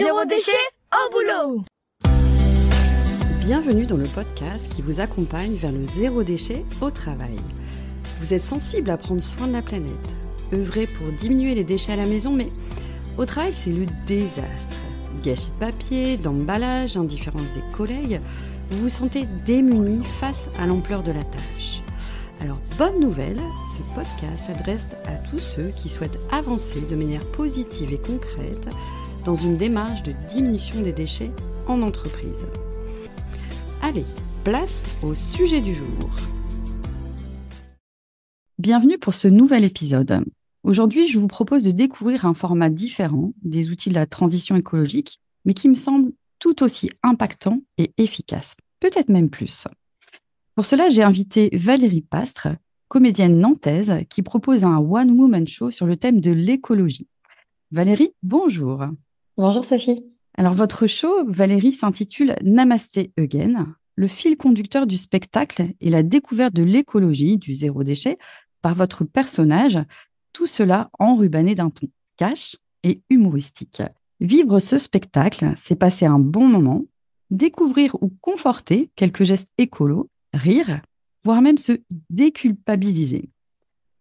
Zéro déchet au boulot. Bienvenue dans le podcast qui vous accompagne vers le zéro déchet au travail. Vous êtes sensible à prendre soin de la planète, œuvrer pour diminuer les déchets à la maison, mais au travail c'est le désastre. Gâchis de papier, d'emballage, indifférence des collègues, vous vous sentez démuni face à l'ampleur de la tâche. Alors, bonne nouvelle, ce podcast s'adresse à tous ceux qui souhaitent avancer de manière positive et concrète dans une démarche de diminution des déchets en entreprise. Allez, place au sujet du jour. Bienvenue pour ce nouvel épisode. Aujourd'hui, je vous propose de découvrir un format différent des outils de la transition écologique, mais qui me semble tout aussi impactant et efficace, peut-être même plus. Pour cela, j'ai invité Valérie Pastre, comédienne nantaise, qui propose un one-woman show sur le thème de l'écologie. Valérie, bonjour. Bonjour Sophie. Alors, votre show, Valérie, s'intitule Namasté Again. Le fil conducteur du spectacle est la découverte de l'écologie, du zéro déchet, par votre personnage, tout cela enrubanné d'un ton cash et humoristique. Vivre ce spectacle, c'est passer un bon moment, découvrir ou conforter quelques gestes écolos, rire, voire même se déculpabiliser.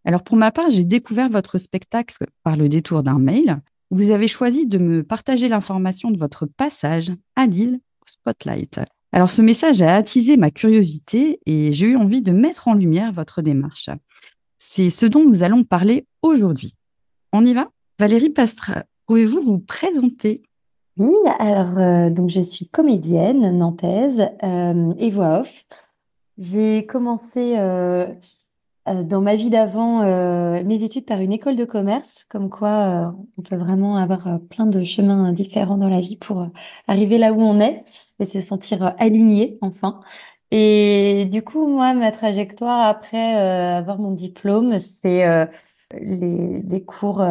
Alors pour ma part, j'ai découvert votre spectacle par le détour d'un mail. Vous avez choisi de me partager l'information de votre passage à Lille au Spotlight. Alors ce message a attisé ma curiosité et j'ai eu envie de mettre en lumière votre démarche. C'est ce dont nous allons parler aujourd'hui. On y va ? Valérie Pastre, pouvez-vous vous présenter ? Oui, alors donc je suis comédienne nantaise et voix off. J'ai commencé dans ma vie d'avant mes études par une école de commerce, comme quoi on peut vraiment avoir plein de chemins différents dans la vie pour arriver là où on est et se sentir aligné enfin. Et du coup, moi, ma trajectoire après avoir mon diplôme, c'est des cours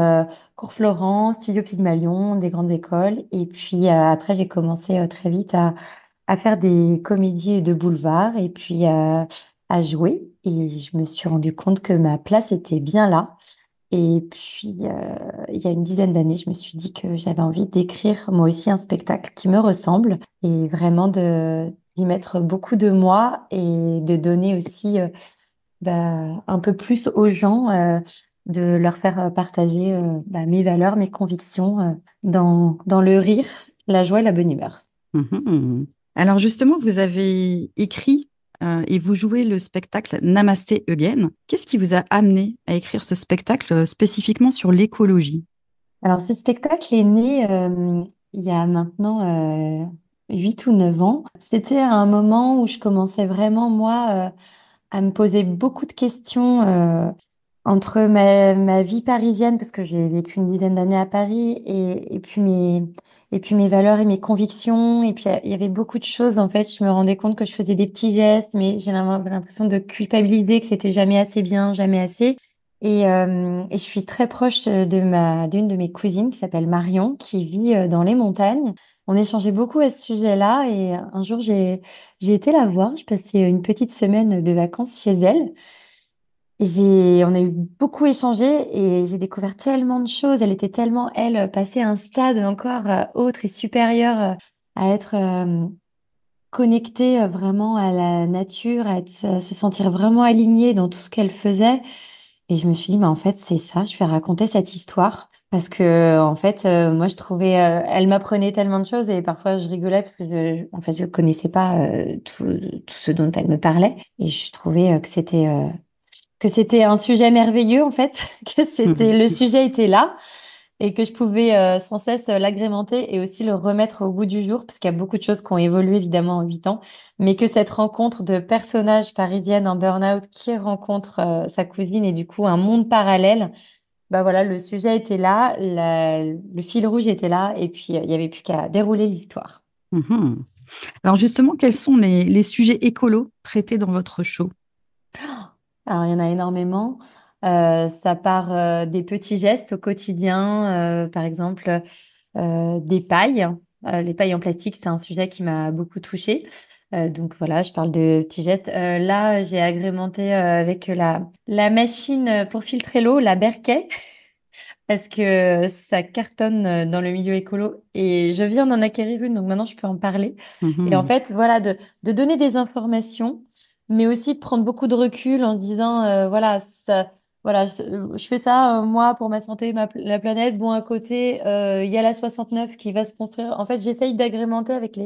Florent, Studio Pygmalion, des grandes écoles. Et puis après, j'ai commencé très vite à faire des comédies de boulevard et puis à jouer. Et je me suis rendu compte que ma place était bien là. Et puis, il y a une dizaine d'années, je me suis dit que j'avais envie d'écrire moi aussi un spectacle qui me ressemble et vraiment d'y mettre beaucoup de moi et de donner aussi un peu plus aux gens, de leur faire partager mes valeurs, mes convictions dans le rire, la joie et la bonne humeur. Alors justement, vous avez écrit et vous jouez le spectacle Namasté Again. Qu'est-ce qui vous a amené à écrire ce spectacle spécifiquement sur l'écologie ? Alors, ce spectacle est né il y a maintenant 8 ou 9 ans. C'était un moment où je commençais vraiment, moi, à me poser beaucoup de questions entre ma vie parisienne, parce que j'ai vécu une dizaine d'années à Paris, et puis mes valeurs et mes convictions. Et puis, il y avait beaucoup de choses, en fait. Je me rendais compte que je faisais des petits gestes, mais j'avais l'impression de culpabiliser, que c'était jamais assez bien, jamais assez. Et je suis très proche d'une de mes cousines qui s'appelle Marion, qui vit dans les montagnes. On échangeait beaucoup à ce sujet-là et un jour, j'ai été la voir. Je passais une petite semaine de vacances chez elle. On a eu beaucoup échangé et j'ai découvert tellement de choses. Elle était tellement, elle, passée à un stade encore autre et supérieur à être connectée vraiment à la nature, à se sentir vraiment alignée dans tout ce qu'elle faisait. Et je me suis dit, mais en fait, c'est ça, je vais raconter cette histoire. Parce que, en fait, moi, je trouvais, elle m'apprenait tellement de choses et parfois je rigolais parce que en fait, je connaissais pas tout ce dont elle me parlait. Et je trouvais que c'était un sujet merveilleux, en fait, le sujet était là et que je pouvais sans cesse l'agrémenter et aussi le remettre au goût du jour, parce qu'il y a beaucoup de choses qui ont évolué évidemment en 8 ans, mais que cette rencontre de personnages parisiennes en burn-out qui rencontre sa cousine et du coup un monde parallèle, bah voilà, le sujet était là, le fil rouge était là, et puis il n'y avait plus qu'à dérouler l'histoire. Alors justement, quels sont les sujets écolos traités dans votre show ? Alors, il y en a énormément. Ça part des petits gestes au quotidien, par exemple des pailles. Les pailles en plastique, c'est un sujet qui m'a beaucoup touchée. Donc voilà, je parle de petits gestes. Là, j'ai agrémenté avec la machine pour filtrer l'eau, la Berkey, parce que ça cartonne dans le milieu écolo et je viens d'en acquérir une, donc maintenant je peux en parler. Et en Mhm. fait, voilà, de donner des informations, mais aussi de prendre beaucoup de recul en se disant, voilà, ça, voilà, je fais ça, moi, pour ma santé, la planète. Bon, à côté, il y a la 69 qui va se construire. En fait, j'essaye d'agrémenter avec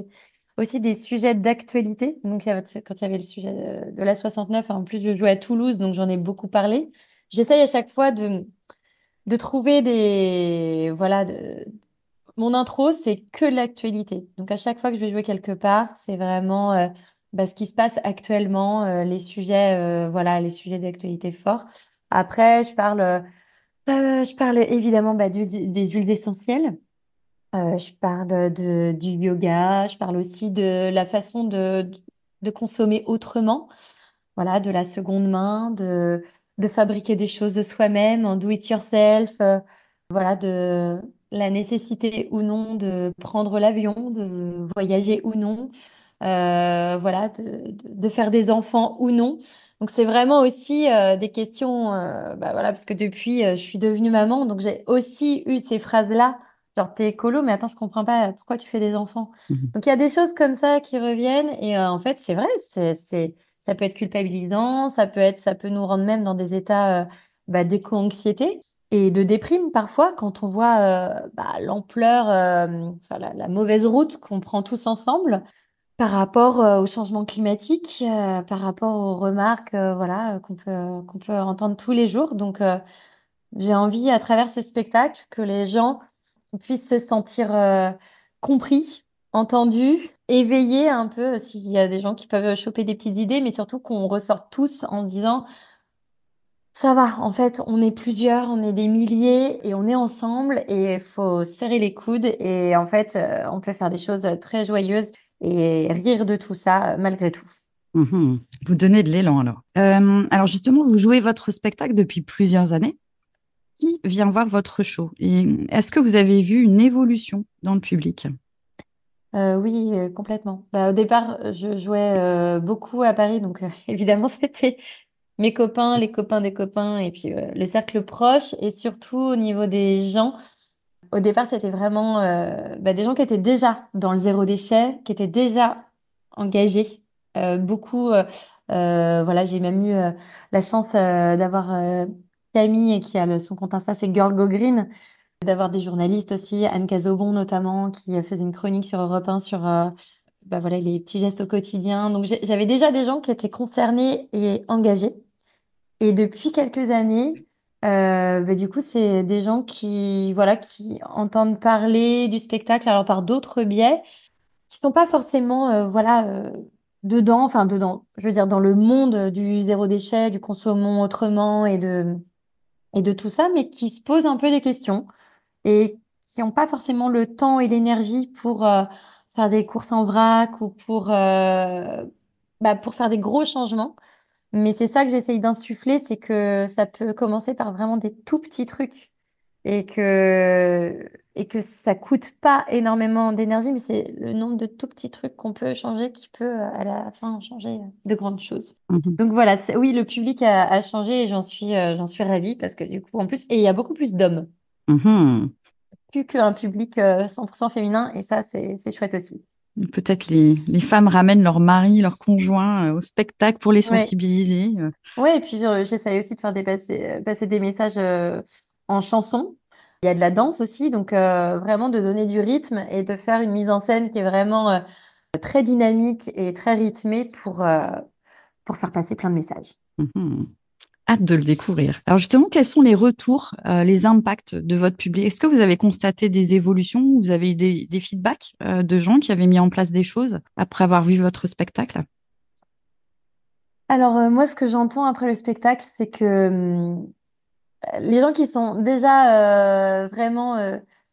aussi des sujets d'actualité. Donc, quand il y avait le sujet de la 69, en plus, je jouais à Toulouse, donc j'en ai beaucoup parlé. J'essaye à chaque fois de trouver voilà, mon intro, c'est que de l'actualité. Donc, à chaque fois que je vais jouer quelque part, c'est vraiment ce qui se passe actuellement, voilà, les sujets d'actualité forts. Après, je parle évidemment des huiles essentielles. Je parle du yoga. Je parle aussi de la façon de consommer autrement. Voilà, de la seconde main, de fabriquer des choses de soi-même en do it yourself. Voilà, de la nécessité ou non de prendre l'avion, de voyager ou non, voilà, de faire des enfants ou non. Donc c'est vraiment aussi des questions, voilà, parce que depuis, je suis devenue maman, donc j'ai aussi eu ces phrases-là, genre t'es écolo, mais attends, je comprends pas, pourquoi tu fais des enfants? Mhm. Donc il y a des choses comme ça qui reviennent, et en fait c'est vrai, ça peut être culpabilisant, ça peut nous rendre même dans des états d'éco-anxiété et de déprime parfois quand on voit l'ampleur, enfin, la mauvaise route qu'on prend tous ensemble par rapport au changement climatique, par rapport aux remarques voilà, qu'on peut entendre tous les jours. Donc j'ai envie à travers ce spectacle que les gens puissent se sentir compris, entendus, éveillés un peu s'il y a des gens qui peuvent choper des petites idées, mais surtout qu'on ressorte tous en se disant ça va, en fait, on est plusieurs, on est des milliers et on est ensemble et il faut serrer les coudes et en fait, on peut faire des choses très joyeuses et rire de tout ça malgré tout. Mhm. Vous donnez de l'élan alors. Alors justement, vous jouez votre spectacle depuis plusieurs années. Qui vient voir votre show? Et est-ce que vous avez vu une évolution dans le public? Oui, complètement. Au départ, je jouais beaucoup à Paris, donc évidemment, c'était mes copains, les copains des copains et puis le cercle proche et surtout au niveau des gens. Au départ, c'était vraiment des gens qui étaient déjà dans le zéro déchet, qui étaient déjà engagés. Beaucoup, voilà, j'ai même eu la chance d'avoir Camille qui a son compte Insta, c'est Girl Go Green, d'avoir des journalistes aussi, Anne Cazobon notamment, qui faisait une chronique sur Europe 1 sur voilà, les petits gestes au quotidien. Donc j'avais déjà des gens qui étaient concernés et engagés. Et depuis quelques années, du coup, c'est des gens qui, voilà, qui entendent parler du spectacle, alors par d'autres biais, qui sont pas forcément, dedans, enfin dedans, je veux dire, dans le monde du zéro déchet, du consommons autrement et de tout ça, mais qui se posent un peu des questions et qui n'ont pas forcément le temps et l'énergie pour faire des courses en vrac ou pour faire des gros changements. Mais c'est ça que j'essaye d'insuffler, c'est que ça peut commencer par vraiment des tout petits trucs et que ça coûte pas énormément d'énergie, mais c'est le nombre de tout petits trucs qu'on peut changer qui peut à la fin changer de grandes choses. Mhm. Donc voilà, oui, le public a changé et j'en suis ravie parce que du coup, en plus, et il y a beaucoup plus d'hommes, Mhm. plus qu'un public 100% féminin, et ça, c'est chouette aussi. Peut-être les femmes ramènent leur mari, leur conjoint au spectacle pour les Ouais. sensibiliser. Ouais, et puis j'essaye aussi de faire passer des messages en chanson. Il y a de la danse aussi, donc vraiment de donner du rythme et de faire une mise en scène qui est vraiment très dynamique et très rythmée pour faire passer plein de messages. Mhm. Hâte de le découvrir. Alors justement, quels sont les retours, les impacts de votre public? Est-ce que vous avez constaté des évolutions? Vous avez eu des feedbacks de gens qui avaient mis en place des choses après avoir vu votre spectacle? Alors moi, ce que j'entends après le spectacle, c'est que les gens qui sont déjà vraiment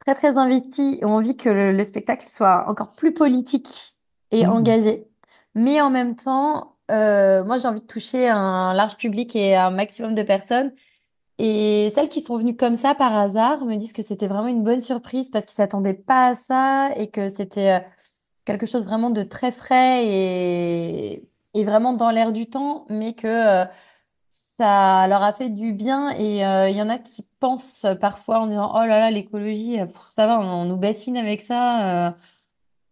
très très investis ont envie que le spectacle soit encore plus politique et Mhm. engagé. Mais en même temps, moi j'ai envie de toucher un large public et un maximum de personnes. Et celles qui sont venues comme ça par hasard me disent que c'était vraiment une bonne surprise parce qu'ils s'attendaient pas à ça et que c'était quelque chose vraiment de très frais et vraiment dans l'air du temps, mais que ça leur a fait du bien et il y en a qui pensent parfois en disant oh là là l'écologie ça va on nous bassine avec ça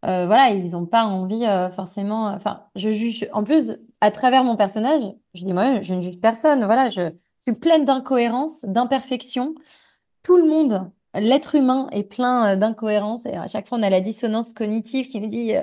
voilà ils n'ont pas envie forcément enfin je juge en plus à travers mon personnage je dis moi je ne juge personne voilà je suis pleine d'incohérences d'imperfections tout le monde l'être humain est plein d'incohérences et à chaque fois on a la dissonance cognitive qui nous dit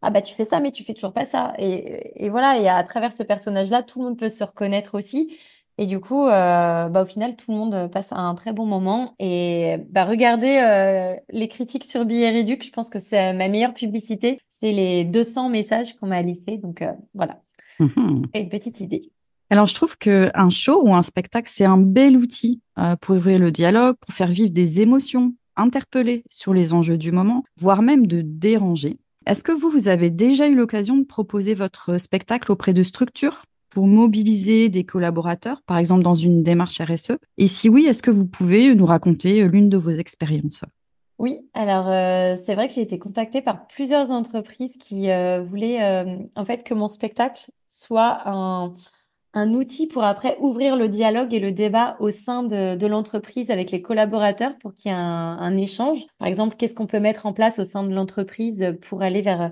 ah bah tu fais ça mais tu fais toujours pas ça et voilà et à travers ce personnage-là tout le monde peut se reconnaître aussi et du coup bah au final tout le monde passe un très bon moment et bah regardez les critiques sur Billet Réduc je pense que c'est ma meilleure publicité c'est les 200 messages qu'on m'a laissés donc voilà Mhm. et une petite idée. Alors, je trouve qu'un show ou un spectacle, c'est un bel outil pour ouvrir le dialogue, pour faire vivre des émotions, interpeller sur les enjeux du moment, voire même de déranger. Est-ce que vous avez déjà eu l'occasion de proposer votre spectacle auprès de structures pour mobiliser des collaborateurs, par exemple dans une démarche RSE? Et si oui, est-ce que vous pouvez nous raconter l'une de vos expériences? Oui, alors c'est vrai que j'ai été contactée par plusieurs entreprises qui voulaient en fait que mon spectacle soit un outil pour après ouvrir le dialogue et le débat au sein de l'entreprise avec les collaborateurs pour qu'il y ait un échange. Par exemple, qu'est-ce qu'on peut mettre en place au sein de l'entreprise pour aller vers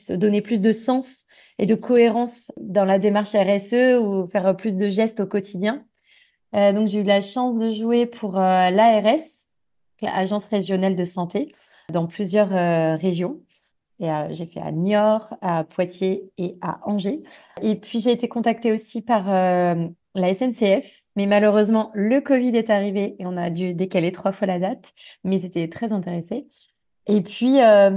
donner plus de sens et de cohérence dans la démarche RSE ou faire plus de gestes au quotidien. Donc j'ai eu la chance de jouer pour l'ARS, l'Agence régionale de santé, dans plusieurs régions. Et, j'ai fait à Niort, à Poitiers et à Angers. Et puis j'ai été contactée aussi par la SNCF, mais malheureusement le Covid est arrivé et on a dû décaler 3 fois la date, mais ils étaient très intéressés. Et puis là,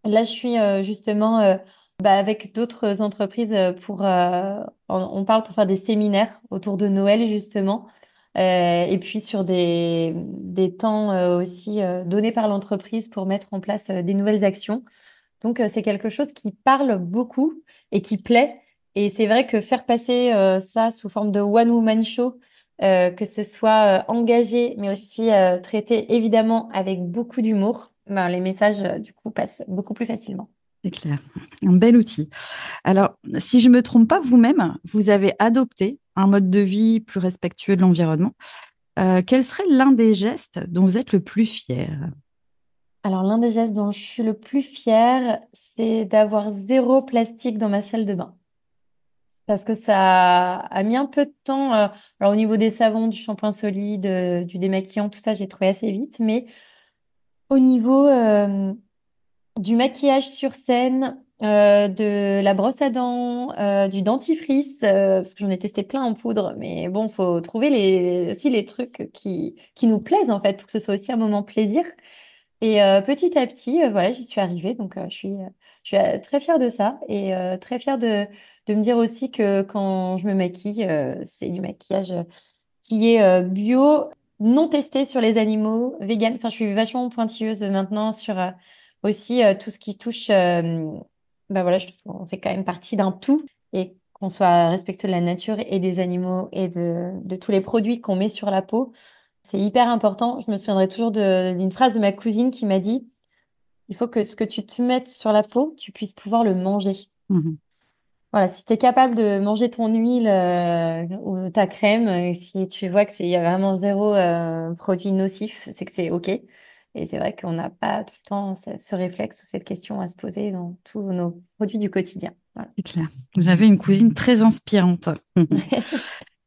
je suis justement bah, avec d'autres entreprises pour on parle pour faire des séminaires autour de Noël justement. Et puis sur des temps aussi donnés par l'entreprise pour mettre en place des nouvelles actions. Donc c'est quelque chose qui parle beaucoup et qui plaît. Et c'est vrai que faire passer ça sous forme de one-woman show, que ce soit engagé, mais aussi traité évidemment avec beaucoup d'humour, ben, les messages du coup passent beaucoup plus facilement. C'est clair, un bel outil. Alors, si je ne me trompe pas, vous-même, vous avez adopté un mode de vie plus respectueux de l'environnement. Quel serait l'un des gestes dont vous êtes le plus fier? Alors l'un des gestes dont je suis le plus fière, c'est d'avoir zéro plastique dans ma salle de bain. Parce que ça a mis un peu de temps. Alors au niveau des savons, du shampoing solide, du démaquillant, tout ça, j'ai trouvé assez vite. Mais au niveau du maquillage sur scène, de la brosse à dents, du dentifrice, parce que j'en ai testé plein en poudre, mais bon, faut trouver aussi les trucs qui nous plaisent en fait, pour que ce soit aussi un moment plaisir. Et petit à petit, voilà, j'y suis arrivée. Donc, je suis très fière de ça et très fière de me dire aussi que quand je me maquille, c'est du maquillage qui est bio, non testé sur les animaux, vegan. Enfin, je suis vachement pointilleuse maintenant sur aussi tout ce qui touche. Bah voilà, je trouve qu'on fait quand même partie d'un tout et qu'on soit respectueux de la nature et des animaux et de tous les produits qu'on met sur la peau. C'est hyper important. Je me souviendrai toujours d'une phrase de ma cousine qui m'a dit, il faut que ce que tu te mettes sur la peau, tu puisses pouvoir le manger. Mhm. Voilà, si tu es capable de manger ton huile ou ta crème, si tu vois il y a vraiment zéro produit nocif, c'est que c'est OK. Et c'est vrai qu'on n'a pas tout le temps ce réflexe ou cette question à se poser dans tous nos produits du quotidien. Voilà. C'est clair. Vous avez une cousine très inspirante.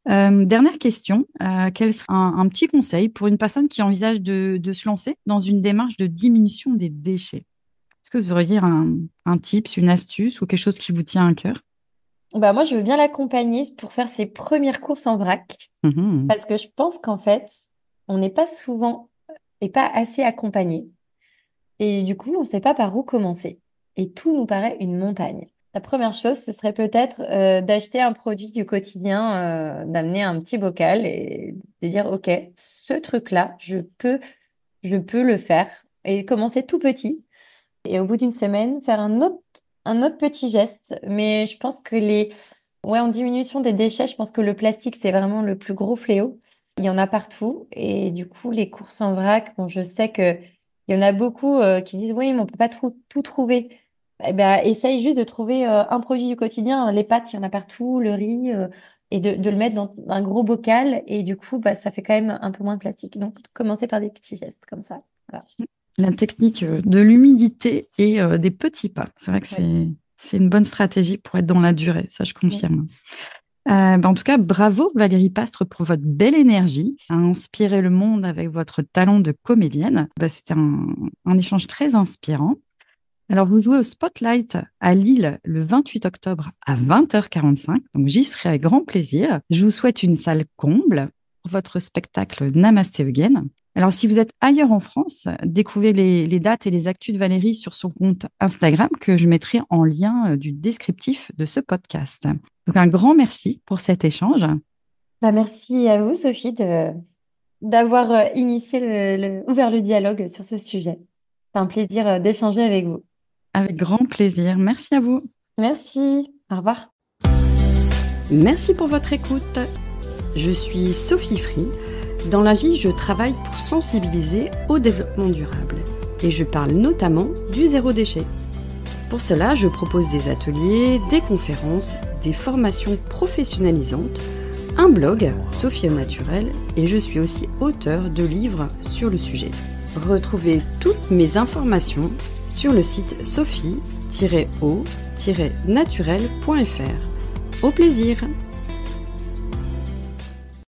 Dernière question, quel serait un petit conseil pour une personne qui envisage de se lancer dans une démarche de diminution des déchets? Est-ce que vous auriez un tips, une astuce ou quelque chose qui vous tient à cœur? Bah, moi, je veux bien l'accompagner pour faire ses premières courses en vrac. Mhm. Parce que je pense qu'en fait, on n'est pas souvent et pas assez accompagné. Et du coup, on ne sait pas par où commencer. Et tout nous paraît une montagne. La première chose, ce serait peut-être d'acheter un produit du quotidien, d'amener un petit bocal et de dire, OK, ce truc-là, je peux le faire. Et commencer tout petit. Et au bout d'une semaine, faire un autre petit geste. Mais je pense que ouais, en diminution des déchets, je pense que le plastique, c'est vraiment le plus gros fléau. Il y en a partout. Et du coup, les courses en vrac, bon, je sais que il y en a beaucoup qui disent, oui, mais on peut pas tout trouver. Eh ben, essaye juste de trouver un produit du quotidien. Les pâtes, il y en a partout, le riz, et de le mettre dans un gros bocal. Et du coup, ça fait quand même un peu moins de plastique. Donc, commencer par des petits gestes comme ça. Voilà. La technique de l'humidité et des petits pas. C'est vrai que c'est une bonne stratégie pour être dans la durée, ça je confirme. En tout cas, bravo Valérie Pastre pour votre belle énergie à inspirer le monde avec votre talent de comédienne. C'était un échange très inspirant. Alors, vous jouez au Spotlight à Lille le 28 octobre à 20h45, donc j'y serai avec grand plaisir. Je vous souhaite une salle comble pour votre spectacle Namasté Again. Alors, si vous êtes ailleurs en France, découvrez les dates et les actus de Valérie sur son compte Instagram que je mettrai en lien du descriptif de ce podcast. Donc, un grand merci pour cet échange. Merci à vous, Sophie, d'avoir initié ouvert le dialogue sur ce sujet. C'est un plaisir d'échanger avec vous. Avec grand plaisir. Merci à vous. Merci. Au revoir. Merci pour votre écoute. Je suis Sophie Free. Dans la vie, je travaille pour sensibiliser au développement durable et je parle notamment du zéro déchet. Pour cela, je propose des ateliers, des conférences, des formations professionnalisantes, un blog, Sophie au naturel, et je suis aussi auteure de livres sur le sujet. Retrouvez toutes mes informations sur le site sophie-o-naturel.fr. Au plaisir!